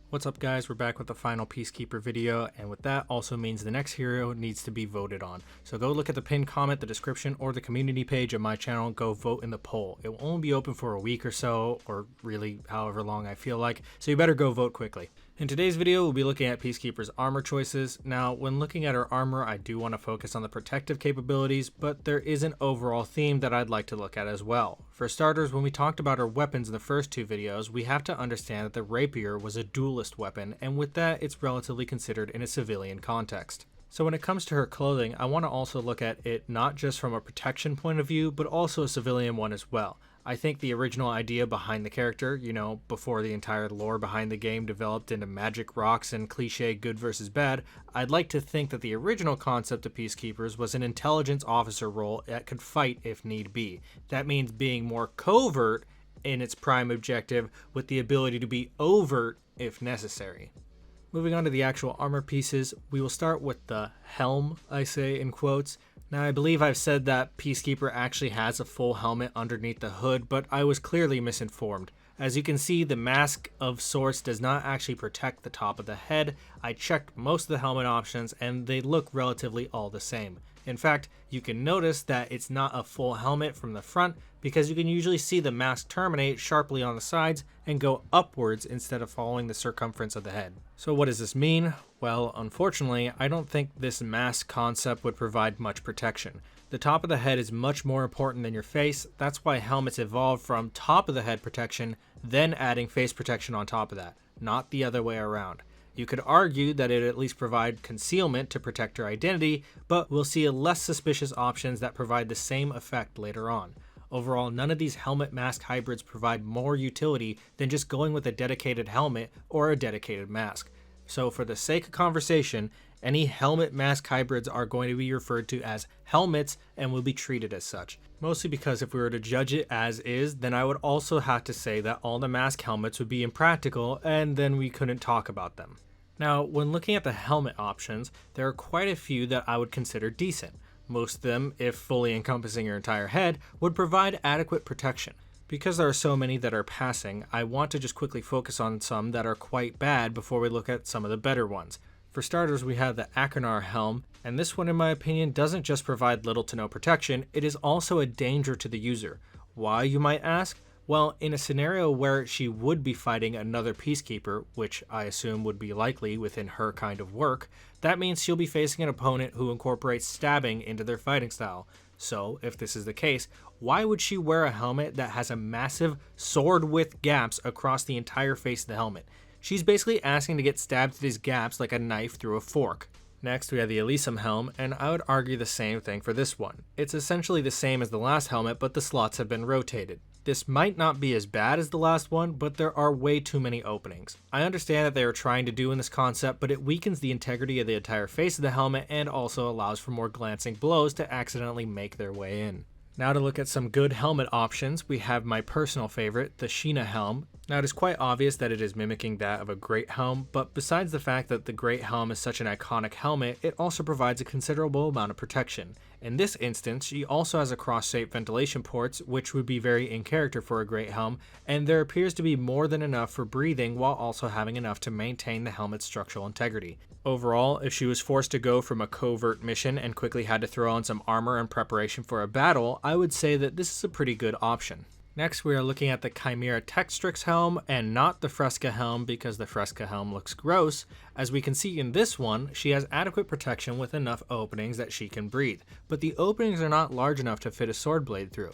What's up guys, we're back with the final Peacekeeper video, and with that also means the next hero needs to be voted on. So go look at the pinned comment, the description, or the community page of my channel, go vote in the poll. It will only be open for a week or so, or really however long I feel like, so you better go vote quickly. In today's video, we'll be looking at Peacekeeper's armor choices. Now, when looking at her armor, I do want to focus on the protective capabilities, but there is an overall theme that I'd like to look at as well. For starters, when we talked about her weapons in the first two videos, we have to understand that the rapier was a duelist weapon, and with that, it's relatively considered in a civilian context. So when it comes to her clothing, I want to also look at it not just from a protection point of view, but also a civilian one as well. I think the original idea behind the character, before the entire lore behind the game developed into magic rocks and cliche good versus bad, I'd like to think that the original concept of Peacekeepers was an intelligence officer role that could fight if need be. That means being more covert in its prime objective with the ability to be overt if necessary. Moving on to the actual armor pieces, we will start with the Helm, I say in quotes. Now, I believe I've said that Peacekeeper actually has a full helmet underneath the hood, but I was clearly misinformed. As you can see, the mask of sorts does not actually protect the top of the head. I checked most of the helmet options and they look relatively all the same. In fact, you can notice that it's not a full helmet from the front because you can usually see the mask terminate sharply on the sides and go upwards instead of following the circumference of the head. So what does this mean? Well, unfortunately, I don't think this mask concept would provide much protection. The top of the head is much more important than your face. That's why helmets evolved from top of the head protection, then adding face protection on top of that, not the other way around. You could argue that it at least provide concealment to protect your identity, but we'll see less suspicious options that provide the same effect later on. Overall, none of these helmet mask hybrids provide more utility than just going with a dedicated helmet or a dedicated mask. So for the sake of conversation, any helmet mask hybrids are going to be referred to as helmets and will be treated as such. Mostly because if we were to judge it as is, then I would also have to say that all the mask helmets would be impractical and then we couldn't talk about them. Now, when looking at the helmet options, there are quite a few that I would consider decent. Most of them, if fully encompassing your entire head, would provide adequate protection. Because there are so many that are passing, I want to just quickly focus on some that are quite bad before we look at some of the better ones. For starters, we have the Achenar Helm, and this one in my opinion doesn't just provide little to no protection, it is also a danger to the user. Why, you might ask? Well, in a scenario where she would be fighting another Peacekeeper, which I assume would be likely within her kind of work, that means she'll be facing an opponent who incorporates stabbing into their fighting style. So, if this is the case, why would she wear a helmet that has a massive sword-width gaps across the entire face of the helmet? She's basically asking to get stabbed through these gaps like a knife through a fork. Next, we have the Realism helm, and I would argue the same thing for this one. It's essentially the same as the last helmet, but the slots have been rotated. This might not be as bad as the last one, but there are way too many openings. I understand that they are trying to do in this concept, but it weakens the integrity of the entire face of the helmet and also allows for more glancing blows to accidentally make their way in. Now to look at some good helmet options, we have my personal favorite, the Sheena helm. Now it is quite obvious that it is mimicking that of a Great Helm, but besides the fact that the Great Helm is such an iconic helmet, it also provides a considerable amount of protection. In this instance, she also has a cross-shaped ventilation ports, which would be very in character for a Great Helm, and there appears to be more than enough for breathing while also having enough to maintain the helmet's structural integrity. Overall, if she was forced to go from a covert mission and quickly had to throw on some armor in preparation for a battle, I would say that this is a pretty good option. Next, we are looking at the Chimera Textrix helm, and not the Fresca helm because the Fresca helm looks gross. As we can see in this one, she has adequate protection with enough openings that she can breathe, but the openings are not large enough to fit a sword blade through.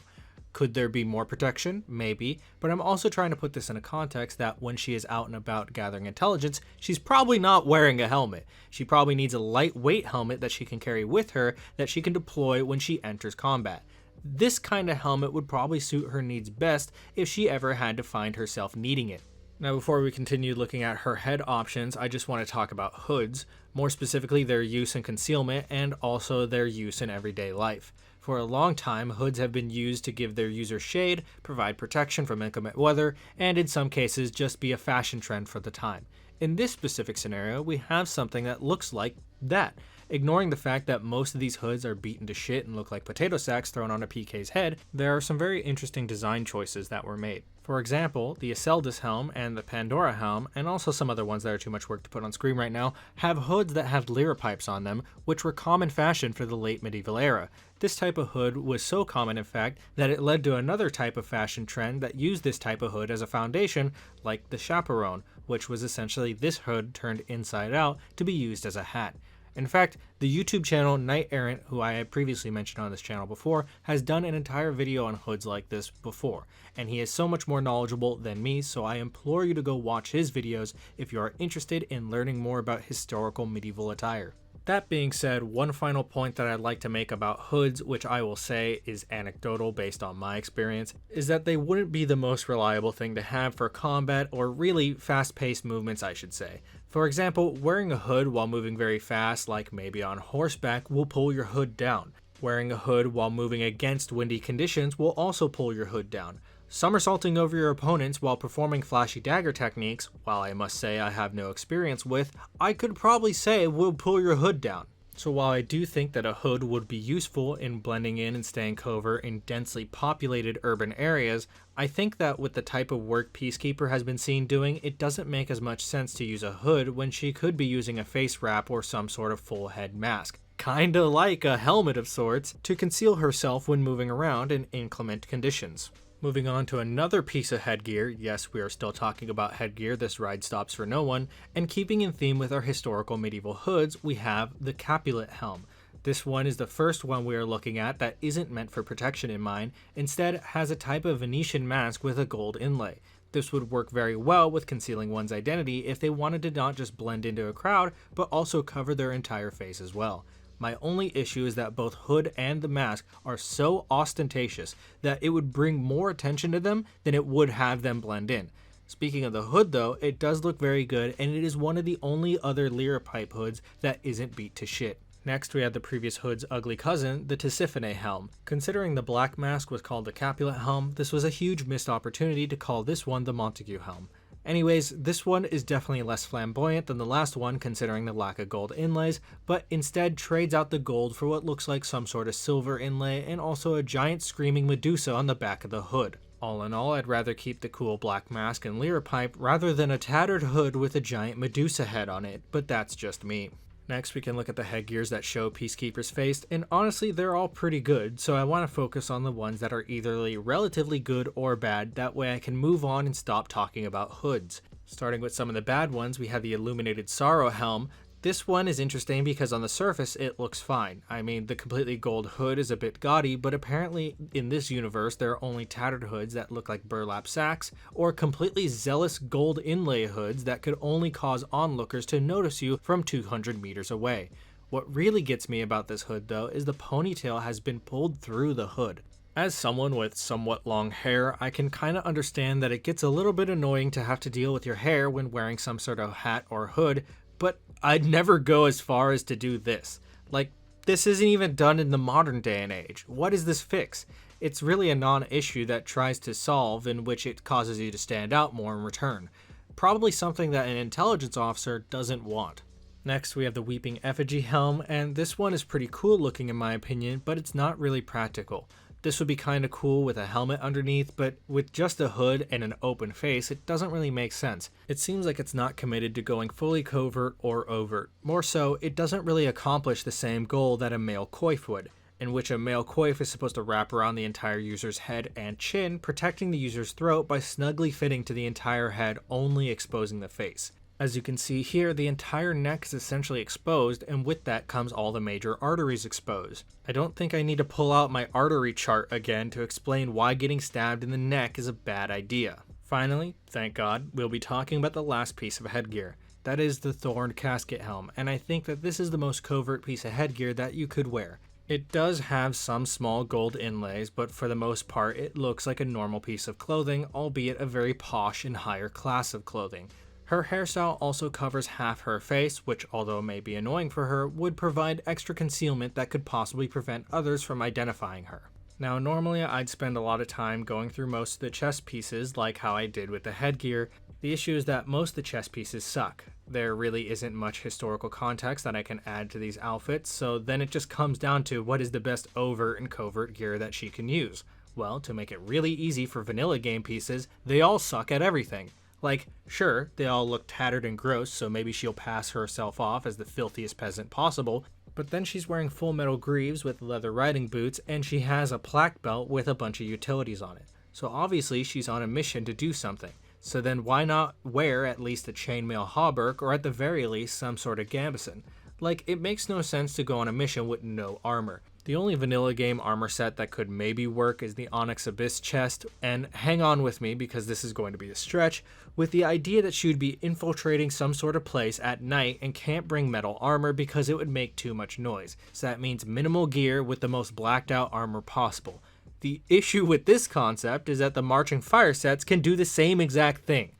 Could there be more protection? Maybe, but I'm also trying to put this in a context that when she is out and about gathering intelligence, she's probably not wearing a helmet. She probably needs a lightweight helmet that she can carry with her that she can deploy when she enters combat. This kind of helmet would probably suit her needs best if she ever had to find herself needing it. Now before we continue looking at her head options, I just want to talk about hoods, more specifically their use in concealment and also their use in everyday life. For a long time, hoods have been used to give their user shade, provide protection from inclement weather, and in some cases just be a fashion trend for the time. In this specific scenario, we have something that looks like that. Ignoring the fact that most of these hoods are beaten to shit and look like potato sacks thrown on a PK's head, there are some very interesting design choices that were made. For example, the Iseldis helm and the Pandora helm, and also some other ones that are too much work to put on screen right now, have hoods that have lyre pipes on them, which were common fashion for the late medieval era. This type of hood was so common, in fact, that it led to another type of fashion trend that used this type of hood as a foundation, like the chaperone, which was essentially this hood turned inside out to be used as a hat. In fact, the YouTube channel Knight Errant, who I had previously mentioned on this channel before, has done an entire video on hoods like this before, and he is so much more knowledgeable than me, so I implore you to go watch his videos if you are interested in learning more about historical medieval attire. That being said, one final point that I'd like to make about hoods, which I will say is anecdotal based on my experience, is that they wouldn't be the most reliable thing to have for combat, or really fast-paced movements, I should say. For example, wearing a hood while moving very fast, like maybe on horseback, will pull your hood down. Wearing a hood while moving against windy conditions will also pull your hood down. Somersaulting over your opponents while performing flashy dagger techniques, while I must say I have no experience with, I could probably say will pull your hood down. So while I do think that a hood would be useful in blending in and staying covert in densely populated urban areas, I think that with the type of work Peacekeeper has been seen doing, it doesn't make as much sense to use a hood when she could be using a face wrap or some sort of full head mask, kinda like a helmet of sorts, to conceal herself when moving around in inclement conditions. Moving on to another piece of headgear, yes, we are still talking about headgear, this ride stops for no one, and keeping in theme with our historical medieval hoods, we have the Capulet helm. This one is the first one we are looking at that isn't meant for protection in mind, instead has a type of Venetian mask with a gold inlay. This would work very well with concealing one's identity if they wanted to not just blend into a crowd, but also cover their entire face as well. My only issue is that both hood and the mask are so ostentatious that it would bring more attention to them than it would have them blend in. Speaking of the hood though, it does look very good, and it is one of the only other lyre pipe hoods that isn't beat to shit. Next, we have the previous hood's ugly cousin, the Tisiphone helm. Considering the black mask was called the Capulet helm, this was a huge missed opportunity to call this one the Montague helm. Anyways, this one is definitely less flamboyant than the last one considering the lack of gold inlays, but instead trades out the gold for what looks like some sort of silver inlay and also a giant screaming Medusa on the back of the hood. All in all, I'd rather keep the cool black mask and lyre pipe rather than a tattered hood with a giant Medusa head on it, but that's just me. Next, we can look at the headgears that show Peacekeeper's face, and honestly, they're all pretty good, so I want to focus on the ones that are either relatively good or bad, that way I can move on and stop talking about hoods. Starting with some of the bad ones, we have the Illuminated Sorrow helm. This one is interesting because on the surface it looks fine. I mean, the completely gold hood is a bit gaudy, but apparently in this universe there are only tattered hoods that look like burlap sacks, or completely zealous gold inlay hoods that could only cause onlookers to notice you from 200 meters away. What really gets me about this hood though is the ponytail has been pulled through the hood. As someone with somewhat long hair, I can kinda understand that it gets a little bit annoying to have to deal with your hair when wearing some sort of hat or hood, but I'd never go as far as to do this. Like, this isn't even done in the modern day and age. What is this fix? It's really a non-issue that tries to solve, in which it causes you to stand out more in return. Probably something that an intelligence officer doesn't want. Next, we have the Weeping Effigy helm, and this one is pretty cool looking in my opinion, but it's not really practical. This would be kinda cool with a helmet underneath, but with just a hood and an open face, it doesn't really make sense. It seems like it's not committed to going fully covert or overt. More so, it doesn't really accomplish the same goal that a male coif would, in which a male coif is supposed to wrap around the entire user's head and chin, protecting the user's throat by snugly fitting to the entire head, only exposing the face. As you can see here, the entire neck is essentially exposed, and with that comes all the major arteries exposed. I don't think I need to pull out my artery chart again to explain why getting stabbed in the neck is a bad idea. Finally, thank God, we'll be talking about the last piece of headgear. That is the Thorn Casket helm, and I think that this is the most covert piece of headgear that you could wear. It does have some small gold inlays, but for the most part it looks like a normal piece of clothing, albeit a very posh and higher class of clothing. Her hairstyle also covers half her face, which although may be annoying for her, would provide extra concealment that could possibly prevent others from identifying her. Now normally I'd spend a lot of time going through most of the chest pieces like how I did with the headgear. The issue is that most of the chest pieces suck. There really isn't much historical context that I can add to these outfits, so then it just comes down to what is the best overt and covert gear that she can use. Well, to make it really easy for vanilla game pieces, they all suck at everything. Like, sure, they all look tattered and gross, so maybe she'll pass herself off as the filthiest peasant possible, but then she's wearing full metal greaves with leather riding boots, and she has a plaque belt with a bunch of utilities on it. So obviously she's on a mission to do something. So then why not wear at least a chainmail hauberk, or at the very least some sort of gambeson? Like, it makes no sense to go on a mission with no armor. The only vanilla game armor set that could maybe work is the Onyx Abyss chest, and hang on with me because this is going to be a stretch, with the idea that she would be infiltrating some sort of place at night and can't bring metal armor because it would make too much noise. So that means minimal gear with the most blacked out armor possible. The issue with this concept is that the Marching Fire sets can do the same exact thing.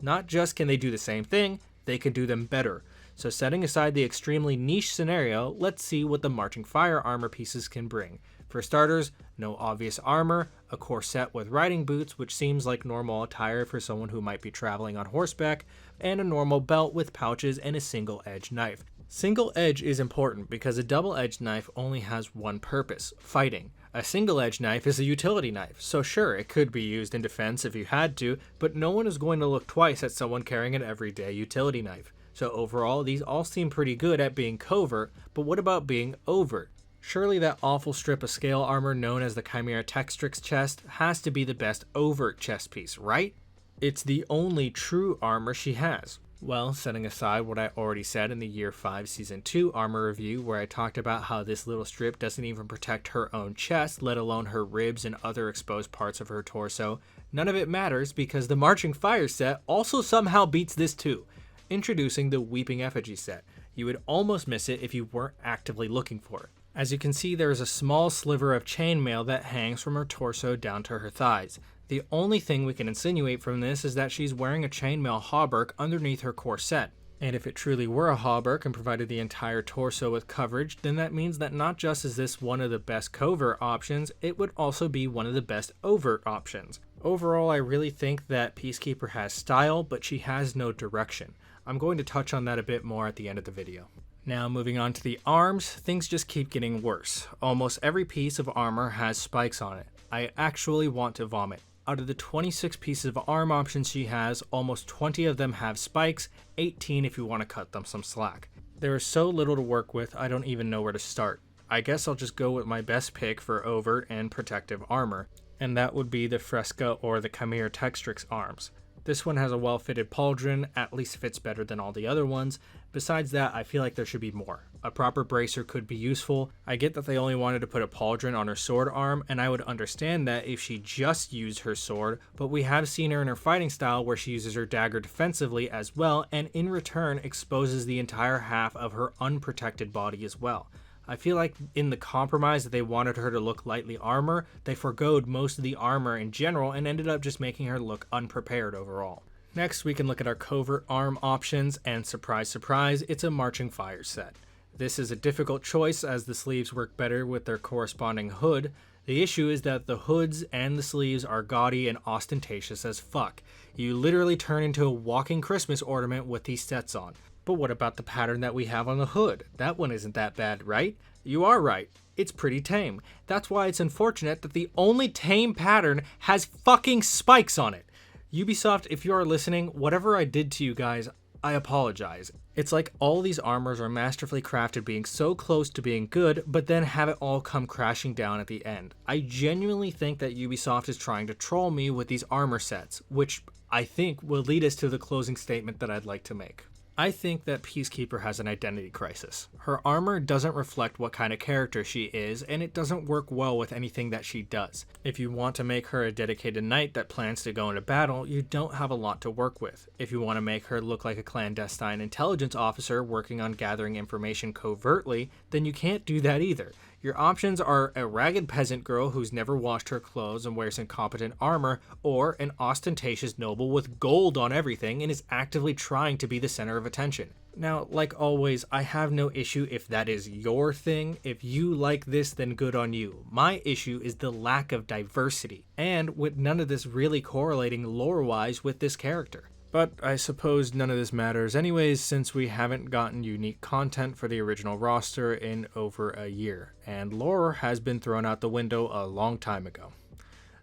Not just can they do the same thing, they can do them better. So setting aside the extremely niche scenario, let's see what the Marching Fire armor pieces can bring. For starters, no obvious armor, a corset with riding boots, which seems like normal attire for someone who might be traveling on horseback, and a normal belt with pouches and a single-edged knife. Single edge is important because a double-edged knife only has one purpose, fighting. A single-edged knife is a utility knife, so sure, it could be used in defense if you had to, but no one is going to look twice at someone carrying an everyday utility knife. So overall, these all seem pretty good at being covert, but what about being overt? Surely that awful strip of scale armor known as the Chimera Textrix chest has to be the best overt chest piece, right? It's the only true armor she has. Well, setting aside what I already said in the Year 5 Season 2 armor review where I talked about how this little strip doesn't even protect her own chest, let alone her ribs and other exposed parts of her torso, none of it matters because the Marching Fire set also somehow beats this too. Introducing the Weeping Effigy set. You would almost miss it if you weren't actively looking for it. As you can see, there is a small sliver of chainmail that hangs from her torso down to her thighs. The only thing we can insinuate from this is that she's wearing a chainmail hauberk underneath her corset. And if it truly were a hauberk and provided the entire torso with coverage, then that means that not just is this one of the best covert options, it would also be one of the best overt options. Overall, I really think that Peacekeeper has style, but she has no direction. I'm going to touch on that a bit more at the end of the video. Now moving on to the arms, things just keep getting worse. Almost every piece of armor has spikes on it. I actually want to vomit. Out of the 26 pieces of arm options she has, almost 20 of them have spikes, 18 if you want to cut them some slack. There is so little to work with, I don't even know where to start. I guess I'll just go with my best pick for overt and protective armor, and that would be the Fresca or the Chimera Textrix arms. This one has a well-fitted pauldron, at least fits better than all the other ones. Besides that, I feel like there should be more. A proper bracer could be useful. I get that they only wanted to put a pauldron on her sword arm, and I would understand that if she just used her sword, but we have seen her in her fighting style where she uses her dagger defensively as well, and in return exposes the entire half of her unprotected body as well. I feel like in the compromise that they wanted her to look lightly armor, they forgoed most of the armor in general and ended up just making her look unprepared overall. Next, we can look at our covert arm options, and surprise, surprise, it's a Marching Fire set. This is a difficult choice as the sleeves work better with their corresponding hood. The issue is that the hoods and the sleeves are gaudy and ostentatious as fuck. You literally turn into a walking Christmas ornament with these sets on. But what about the pattern that we have on the hood? That one isn't that bad, right? You are right. It's pretty tame. That's why it's unfortunate that the only tame pattern has fucking spikes on it. Ubisoft, if you are listening, whatever I did to you guys, I apologize. It's like all these armors are masterfully crafted being so close to being good, but then have it all come crashing down at the end. I genuinely think that Ubisoft is trying to troll me with these armor sets, which I think will lead us to the closing statement that I'd like to make. I think that Peacekeeper has an identity crisis. Her armor doesn't reflect what kind of character she is, and it doesn't work well with anything that she does. If you want to make her a dedicated knight that plans to go into battle, you don't have a lot to work with. If you want to make her look like a clandestine intelligence officer working on gathering information covertly, then you can't do that either. Your options are a ragged peasant girl who's never washed her clothes and wears incompetent armor, or an ostentatious noble with gold on everything and is actively trying to be the center of attention. Now, like always, I have no issue if that is your thing. If you like this, then good on you. My issue is the lack of diversity, and with none of this really correlating lore-wise with this character. But I suppose none of this matters anyways, since we haven't gotten unique content for the original roster in over a year, and lore has been thrown out the window a long time ago.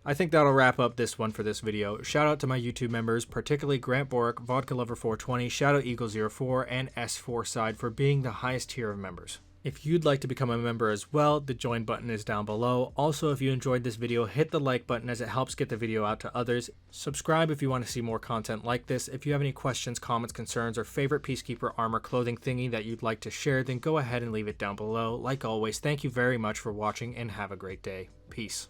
I think that'll wrap up this one for this video. Shout out to my YouTube members, particularly Grant Boric, Vodka Lover 420, Shadow Eagle 04, and S4 Side for being the highest tier of members. If you'd like to become a member as well, the join button is down below. Also, if you enjoyed this video, hit the like button as it helps get the video out to others. Subscribe if you want to see more content like this. If you have any questions, comments, concerns, or favorite Peacekeeper armor clothing thingy that you'd like to share, then go ahead and leave it down below. Like always, thank you very much for watching and have a great day. Peace.